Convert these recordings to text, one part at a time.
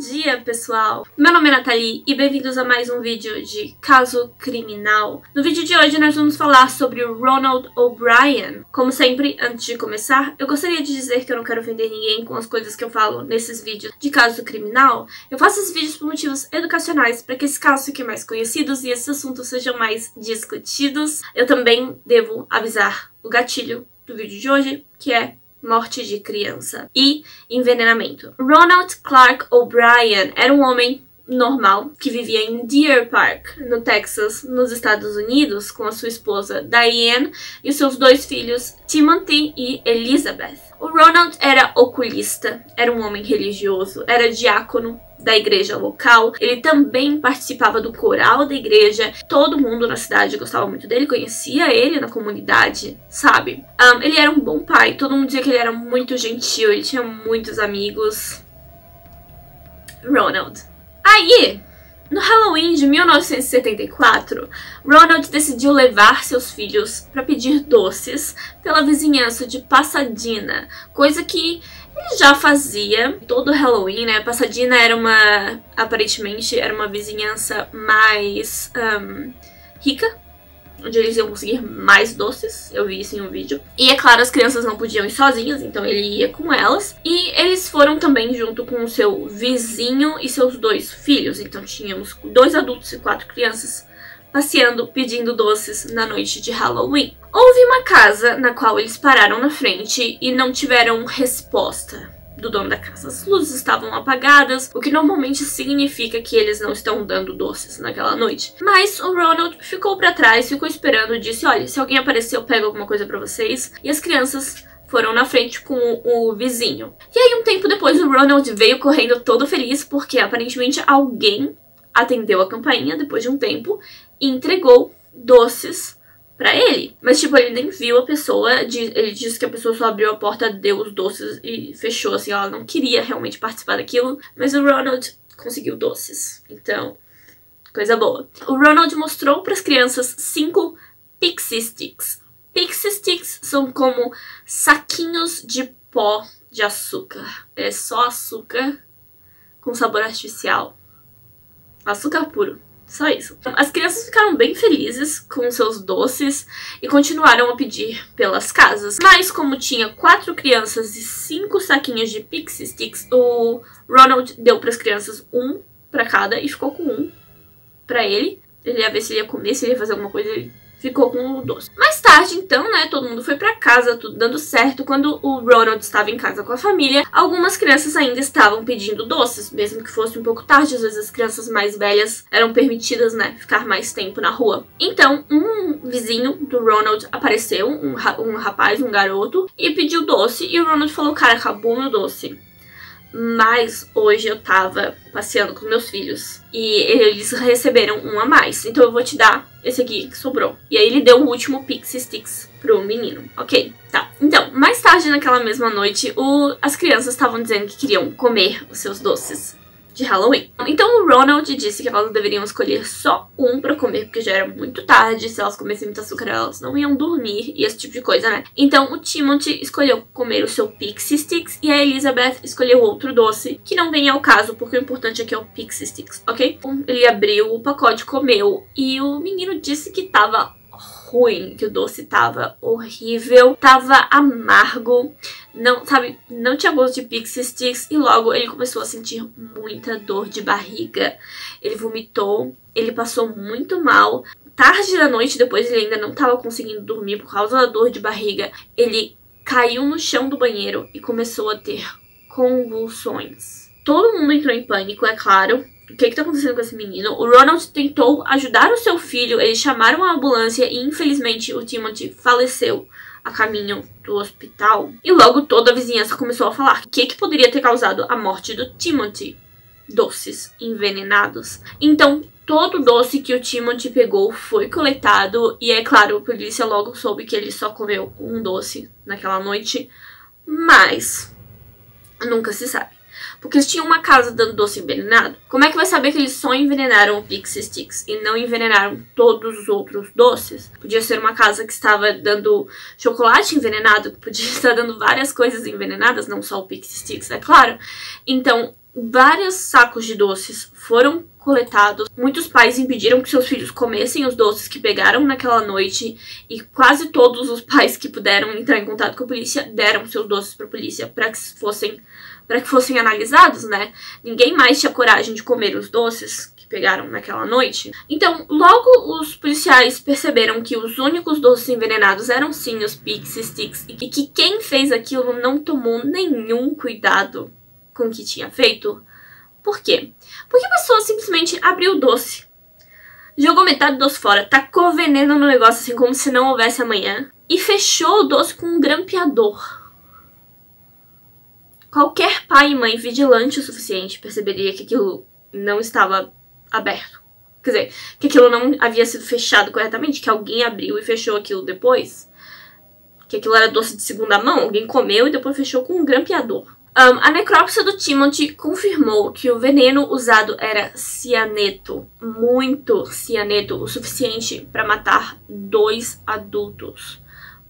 dia, pessoal! Meu nome é Nathalie e bem-vindos a mais um vídeo de Caso Criminal. No vídeo de hoje nós vamos falar sobre o Ronald O'Brien. Como sempre, antes de começar, eu gostaria de dizer que eu não quero ofender ninguém com as coisas que eu falo nesses vídeos de caso criminal. Eu faço esses vídeos por motivos educacionais, para que esses casos fiquem mais conhecidos e esses assuntos sejam mais discutidos. Eu também devo avisar o gatilho do vídeo de hoje, que é morte de criança e envenenamento. Ronald Clark O'Brien era um homem normal que vivia em Deer Park, no Texas, nos Estados Unidos, com a sua esposa Diane e os seus dois filhos Timothy e Elizabeth. O Ronald era oculista, era um homem religioso, era diácono da igreja local, ele também participava do coral da igreja, todo mundo na cidade gostava muito dele, conhecia ele na comunidade, sabe? Ele era um bom pai, todo mundo dizia que ele era muito gentil, ele tinha muitos amigos. Ronald. Aí, no Halloween de 1974, Ronald decidiu levar seus filhos para pedir doces pela vizinhança de Pasadena, coisa que ele já fazia todo Halloween, né? Pasadena era aparentemente, era uma vizinhança mais rica, onde eles iam conseguir mais doces, eu vi isso em um vídeo. E é claro, as crianças não podiam ir sozinhas, então ele ia com elas. E eles foram também junto com o seu vizinho e seus dois filhos, então tínhamos 2 adultos e 4 crianças passeando, pedindo doces na noite de Halloween. Houve uma casa na qual eles pararam na frente e não tiveram resposta do dono da casa. As luzes estavam apagadas, o que normalmente significa que eles não estão dando doces naquela noite. Mas o Ronald ficou pra trás, ficou esperando e disse: olha, se alguém aparecer eu pego alguma coisa pra vocês. E as crianças foram na frente com o vizinho. E aí um tempo depois o Ronald veio correndo todo feliz porque aparentemente alguém atendeu a campainha depois de um tempo e entregou doces pra ele. Mas, tipo, ele nem viu a pessoa, ele disse que a pessoa só abriu a porta, deu os doces e fechou, assim, ela não queria realmente participar daquilo, mas o Ronald conseguiu doces. Então, coisa boa. O Ronald mostrou pras crianças 5 Pixie Sticks. Pixie Sticks são como saquinhos de pó de açúcar. É só açúcar com sabor artificial. Açúcar puro. Só isso. As crianças ficaram bem felizes com seus doces e continuaram a pedir pelas casas. Mas como tinha 4 crianças e 5 saquinhos de Pixie Sticks, o Ronald deu para as crianças 1 para cada e ficou com 1 para ele. Ele ia ver se ele ia comer, se ele ia fazer alguma coisa, ele ficou com o doce. Mais tarde, então, né, todo mundo foi pra casa, tudo dando certo. Quando o Ronald estava em casa com a família, algumas crianças ainda estavam pedindo doces, mesmo que fosse um pouco tarde. Às vezes as crianças mais velhas eram permitidas, né, ficar mais tempo na rua. Então, um vizinho do Ronald apareceu, um rapaz, um garoto, e pediu doce. E o Ronald falou: cara, acabou meu doce. Mas hoje eu tava passeando com meus filhos e eles receberam um a mais, então eu vou te dar esse aqui que sobrou. E aí ele deu o último Pixie Sticks pro menino. Ok, tá. Então, mais tarde naquela mesma noite, as crianças estavam dizendo que queriam comer os seus doces de Halloween. Então o Ronald disse que elas deveriam escolher só um pra comer, porque já era muito tarde, se elas comessem muito açúcar elas não iam dormir e esse tipo de coisa, né? Então o Timothy escolheu comer o seu Pixie Sticks e a Elizabeth escolheu outro doce, que não vem ao caso, porque o importante aqui é o Pixie Sticks, ok? Ele abriu o pacote, comeu e o menino disse que tava ruim, que o doce tava horrível, tava amargo, não, sabe, não tinha gosto de Pixie Sticks e logo ele começou a sentir muita dor de barriga. Ele vomitou, ele passou muito mal. Tarde da noite, depois ele ainda não tava conseguindo dormir por causa da dor de barriga. Ele caiu no chão do banheiro e começou a ter convulsões. Todo mundo entrou em pânico, é claro. O que tá acontecendo com esse menino? O Ronald tentou ajudar o seu filho, eles chamaram a ambulância e infelizmente o Timothy faleceu a caminho do hospital. E logo toda a vizinhança começou a falar: o que poderia ter causado a morte do Timothy? Doces envenenados. Então todo doce que o Timothy pegou foi coletado e é claro, a polícia logo soube que ele só comeu um doce naquela noite, mas nunca se sabe. Porque eles tinham uma casa dando doce envenenado. Como é que vai saber que eles só envenenaram o Pixie Sticks e não envenenaram todos os outros doces? Podia ser uma casa que estava dando chocolate envenenado, podia estar dando várias coisas envenenadas, não só o Pixie Sticks, é claro. Então, Vários sacos de doces foram coletados. Muitos pais impediram que seus filhos comessem os doces que pegaram naquela noite e quase todos os pais que puderam entrar em contato com a polícia deram seus doces para a polícia para que fossem analisados, né? Ninguém mais tinha coragem de comer os doces que pegaram naquela noite. Então, logo os policiais perceberam que os únicos doces envenenados eram sim os Pixie Sticks e que quem fez aquilo não tomou nenhum cuidado com o que tinha feito. Por quê? Porque a pessoa simplesmente abriu o doce, jogou metade do doce fora, tacou veneno no negócio assim como se não houvesse amanhã e fechou o doce com um grampeador. Qualquer pai e mãe vigilante o suficiente perceberia que aquilo não estava aberto. Quer dizer, que aquilo não havia sido fechado corretamente, que alguém abriu e fechou aquilo depois. Que aquilo era doce de segunda mão, alguém comeu e depois fechou com um grampeador. A necrópsia do Timothy confirmou que o veneno usado era cianeto, muito cianeto, o suficiente para matar 2 adultos.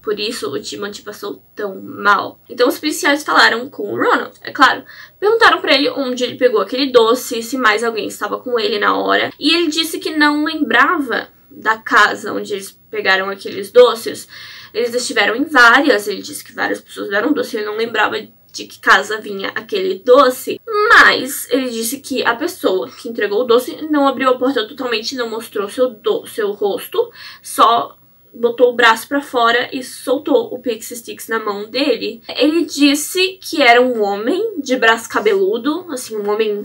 Por isso o Timothy passou tão mal. Então os policiais falaram com o Ronald, é claro. Perguntaram pra ele onde ele pegou aquele doce, se mais alguém estava com ele na hora. E ele disse que não lembrava da casa onde eles pegaram aqueles doces. Eles estiveram em várias, ele disse que várias pessoas deram doce, ele não lembrava de que casa vinha aquele doce, mas ele disse que a pessoa que entregou o doce não abriu a porta totalmente, não mostrou seu rosto, só botou o braço pra fora e soltou o Pixie Sticks na mão dele. Ele disse que era um homem de braço cabeludo, assim, um homem...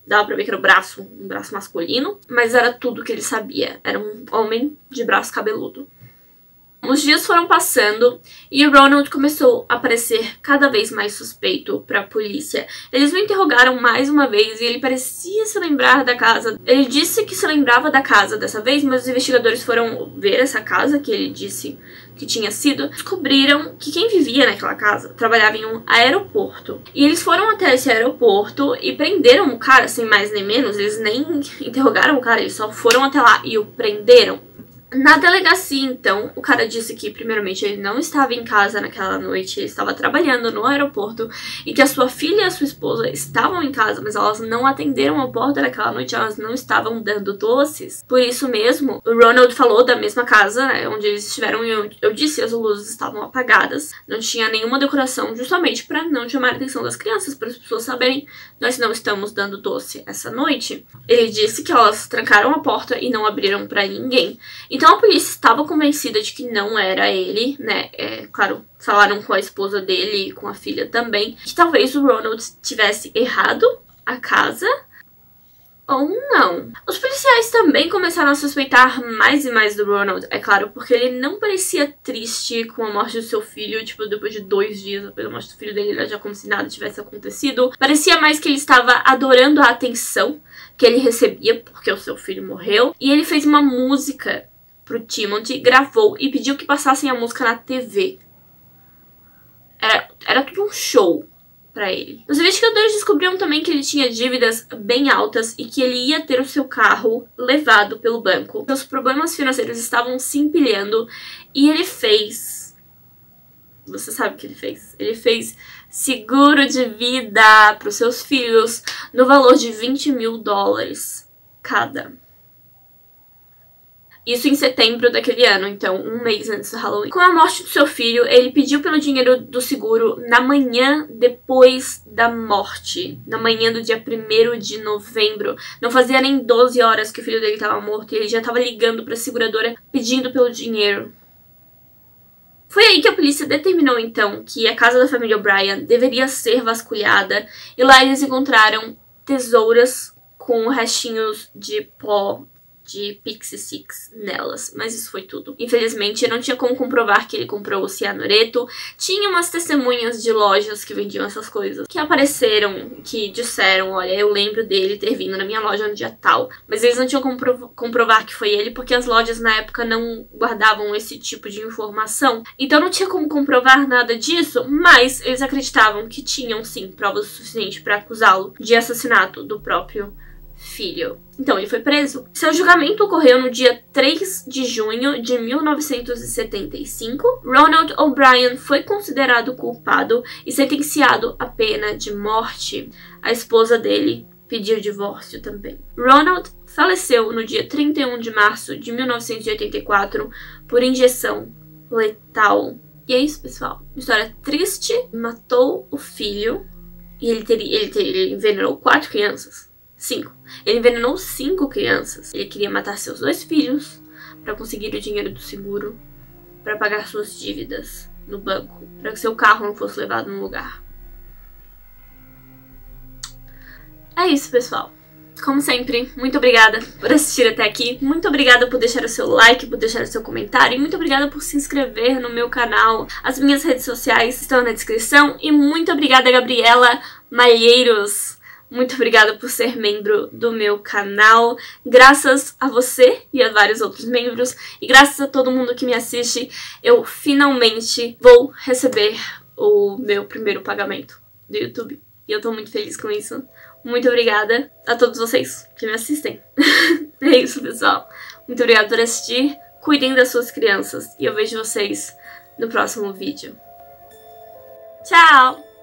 Dava pra ver que era um braço masculino, mas era tudo que ele sabia. Era um homem de braço cabeludo. Os dias foram passando e o Ronald começou a parecer cada vez mais suspeito para a polícia. Eles o interrogaram mais uma vez e ele parecia se lembrar da casa. Ele disse que se lembrava da casa dessa vez, mas os investigadores foram ver essa casa que ele disse que tinha sido. Descobriram que quem vivia naquela casa trabalhava em um aeroporto. E eles foram até esse aeroporto e prenderam o cara, sem mais nem menos. Eles nem interrogaram o cara, eles só foram até lá e o prenderam. Na delegacia, então, o cara disse que, primeiramente, ele não estava em casa naquela noite, ele estava trabalhando no aeroporto e que a sua filha e a sua esposa estavam em casa, mas elas não atenderam a porta naquela noite, elas não estavam dando doces. Por isso mesmo, o Ronald falou da mesma casa, né, onde eles estiveram, e eu disse, as luzes estavam apagadas, não tinha nenhuma decoração, justamente para não chamar a atenção das crianças, para as pessoas saberem, nós não estamos dando doce essa noite. Ele disse que elas trancaram a porta e não abriram para ninguém. Então a polícia estava convencida de que não era ele, né? Claro, falaram com a esposa dele e com a filha também, que talvez o Ronald tivesse errado a casa ou não. Os policiais também começaram a suspeitar mais e mais do Ronald, é claro, porque ele não parecia triste com a morte do seu filho, tipo, depois de 2 dias depois da morte do filho dele, era já como se nada tivesse acontecido. Parecia mais que ele estava adorando a atenção que ele recebia porque o seu filho morreu, e ele fez uma música pro Timothy, gravou e pediu que passassem a música na TV. Era tudo um show pra ele. Os investigadores descobriram também que ele tinha dívidas bem altas e que ele ia ter o seu carro levado pelo banco. Os problemas financeiros estavam se empilhando e ele fez... Você sabe o que ele fez? Ele fez seguro de vida pros seus filhos no valor de $20.000 cada. Isso em setembro daquele ano, então, um mês antes do Halloween. Com a morte do seu filho, ele pediu pelo dinheiro do seguro na manhã depois da morte. Na manhã do dia 1º de novembro. Não fazia nem 12 horas que o filho dele estava morto e ele já estava ligando para a seguradora pedindo pelo dinheiro. Foi aí que a polícia determinou, então, que a casa da família O'Brien deveria ser vasculhada. E lá eles encontraram tesouras com restinhos de pó de Pixie Sticks nelas, mas isso foi tudo. Infelizmente, não tinha como comprovar que ele comprou o cianureto. Tinha umas testemunhas de lojas que vendiam essas coisas, que apareceram, que disseram, olha, eu lembro dele ter vindo na minha loja no dia tal, mas eles não tinham como comprovar que foi ele, porque as lojas na época não guardavam esse tipo de informação. Então não tinha como comprovar nada disso, mas eles acreditavam que tinham, sim, provas suficientes para acusá-lo de assassinato do próprio filho. Então ele foi preso. Seu julgamento ocorreu no dia 3 de junho de 1975. Ronald O'Brien foi considerado culpado e sentenciado à pena de morte. A esposa dele pediu divórcio também. Ronald faleceu no dia 31 de março de 1984 por injeção letal. E é isso, pessoal. Uma história triste. Matou o filho e ele envenenou 4 crianças. 5. Ele envenenou 5 crianças. Ele queria matar seus 2 filhos para conseguir o dinheiro do seguro, para pagar suas dívidas no banco, para que seu carro não fosse levado num lugar. É isso, pessoal. Como sempre, muito obrigada por assistir até aqui. Muito obrigada por deixar o seu like, por deixar o seu comentário. E muito obrigada por se inscrever no meu canal. As minhas redes sociais estão na descrição. E muito obrigada, Gabriela Malheiros. Muito obrigada por ser membro do meu canal. Graças a você e a vários outros membros, e graças a todo mundo que me assiste, eu finalmente vou receber o meu primeiro pagamento do YouTube. E eu tô muito feliz com isso. Muito obrigada a todos vocês que me assistem. É isso, pessoal. Muito obrigada por assistir. Cuidem das suas crianças. E eu vejo vocês no próximo vídeo. Tchau!